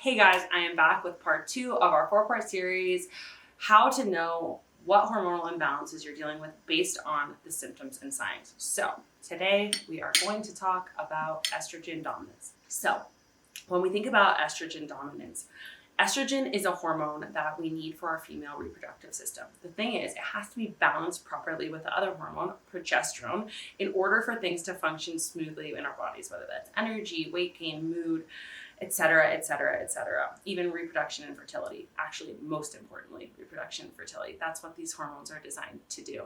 Hey guys, I am back with part 2 of our 4-part series, how to know what hormonal imbalances you're dealing with based on the symptoms and signs. So today we are going to talk about estrogen dominance. So when we think about estrogen dominance, estrogen is a hormone that we need for our female reproductive system. The thing is, it has to be balanced properly with the other hormone, progesterone, in order for things to function smoothly in our bodies, whether that's energy, weight gain, mood, etc., etc., etc. Even reproduction and fertility. Actually, most importantly, reproduction and fertility. That's what these hormones are designed to do.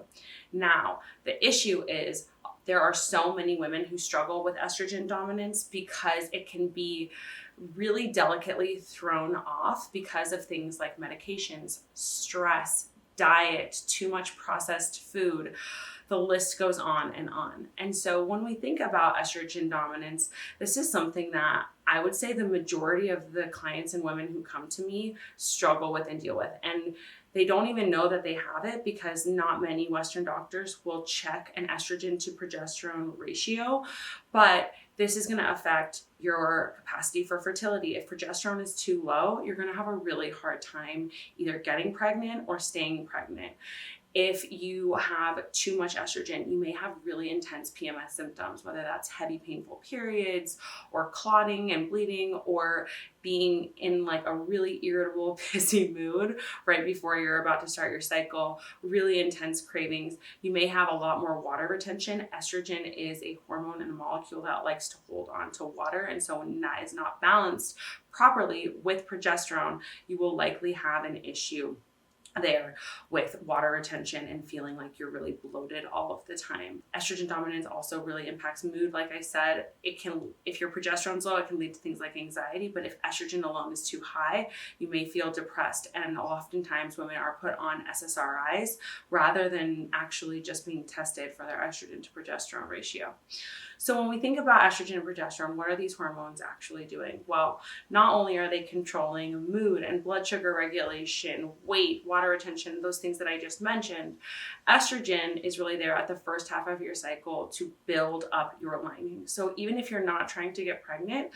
Now, the issue is there are so many women who struggle with estrogen dominance because it can be really delicately thrown off because of things like medications, stress, diet, too much processed food. The list goes on and on. And so when we think about estrogen dominance, this is something that I would say the majority of the clients and women who come to me struggle with and deal with. And they don't even know that they have it because not many Western doctors will check an estrogen to progesterone ratio. But this is going to affect your capacity for fertility. If progesterone is too low, you're going to have a really hard time either getting pregnant or staying pregnant. If you have too much estrogen, you may have really intense PMS symptoms, whether that's heavy, painful periods or clotting and bleeding or being in like a really irritable, pissy mood right before you're about to start your cycle, really intense cravings. You may have a lot more water retention. Estrogen is a hormone and a molecule that likes to hold on to water. And so when that is not balanced properly with progesterone, you will likely have an issue there with water retention and feeling like you're really bloated all of the time. Estrogen dominance also really impacts mood. Like I said, it can, if your progesterone's low, it can lead to things like anxiety, but if estrogen alone is too high, you may feel depressed. And oftentimes women are put on SSRIs rather than actually just being tested for their estrogen to progesterone ratio. So when we think about estrogen and progesterone, what are these hormones actually doing? Well, not only are they controlling mood and blood sugar regulation, weight, water retention, those things that I just mentioned, estrogen is really there at the first half of your cycle to build up your lining. So even if you're not trying to get pregnant,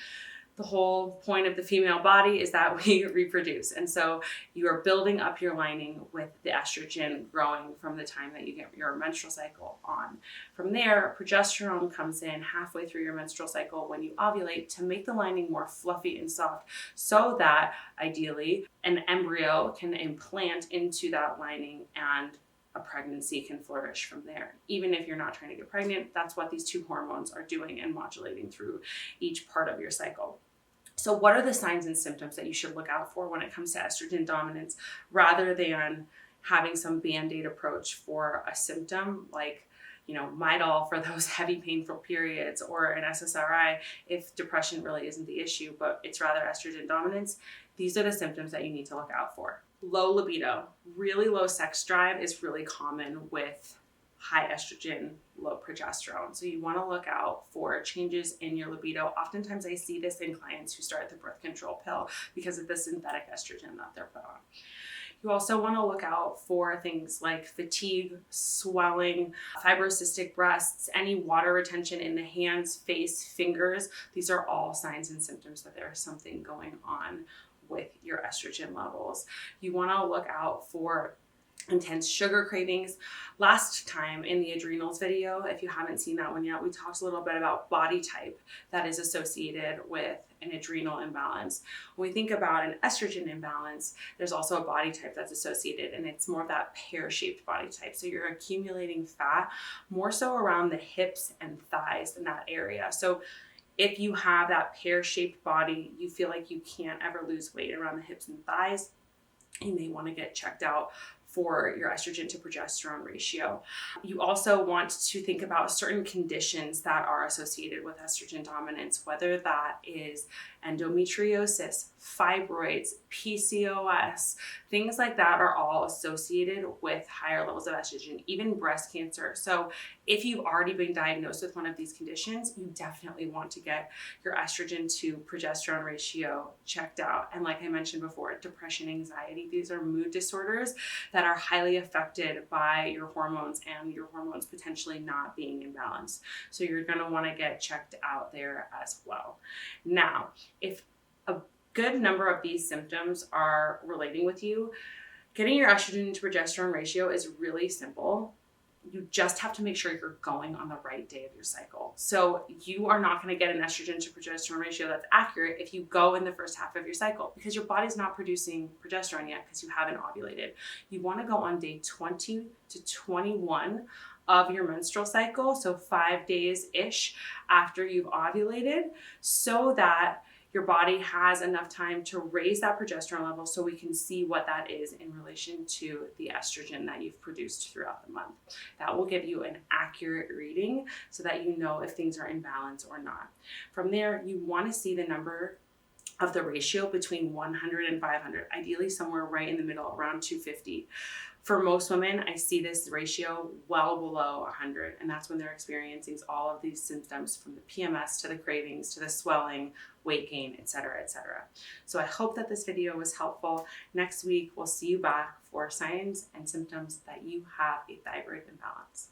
the whole point of the female body is that we reproduce. And so you are building up your lining with the estrogen growing from the time that you get your menstrual cycle on. From there, progesterone comes in halfway through your menstrual cycle when you ovulate to make the lining more fluffy and soft so that ideally an embryo can implant into that lining and a pregnancy can flourish from there. Even if you're not trying to get pregnant, that's what these two hormones are doing and modulating through each part of your cycle. So what are the signs and symptoms that you should look out for when it comes to estrogen dominance rather than having some Band-Aid approach for a symptom like, Midol for those heavy painful periods or an SSRI if depression really isn't the issue, but it's rather estrogen dominance? These are the symptoms that you need to look out for. Low libido, really low sex drive is really common with high estrogen, low progesterone. So you want to look out for changes in your libido. Oftentimes I see this in clients who start the birth control pill because of the synthetic estrogen that they're put on. You also want to look out for things like fatigue, swelling, fibrocystic breasts, any water retention in the hands, face, fingers. These are all signs and symptoms that there is something going on with your estrogen levels. You want to look out for intense sugar cravings. Last time in the adrenals video, if you haven't seen that one yet, we talked a little bit about body type that is associated with an adrenal imbalance. When we think about an estrogen imbalance, there's also a body type that's associated, and it's more of that pear-shaped body type. So you're accumulating fat more so around the hips and thighs in that area. So if you have that pear-shaped body, you feel like you can't ever lose weight around the hips and thighs, you may want to get checked out for your estrogen to progesterone ratio. You also want to think about certain conditions that are associated with estrogen dominance, whether that is endometriosis, fibroids, PCOS, things like that are all associated with higher levels of estrogen, even breast cancer. So if you've already been diagnosed with one of these conditions, you definitely want to get your estrogen to progesterone ratio checked out. And like I mentioned before, depression, anxiety, these are mood disorders that are highly affected by your hormones and your hormones potentially not being in balance. So you're going to want to get checked out there as well. Now, if a good number of these symptoms are relating with you. Getting your estrogen to progesterone ratio is really simple. You just have to make sure you're going on the right day of your cycle. So you are not going to get an estrogen to progesterone ratio that's accurate if you go in the first half of your cycle, because your body's not producing progesterone yet because you haven't ovulated. You want to go on day 20 to 21 of your menstrual cycle, so 5 days-ish after you've ovulated, so that your body has enough time to raise that progesterone level so we can see what that is in relation to the estrogen that you've produced throughout the month. That will give you an accurate reading so that you know if things are in balance or not. From there, you want to see the number of the ratio between 100 and 500, ideally somewhere right in the middle, around 250. For most women, I see this ratio well below 100, and that's when they're experiencing all of these symptoms, from the PMS to the cravings to the swelling, weight gain, etc., etc. So I hope that this video was helpful. Next week, we'll see you back for signs and symptoms that you have a thyroid imbalance.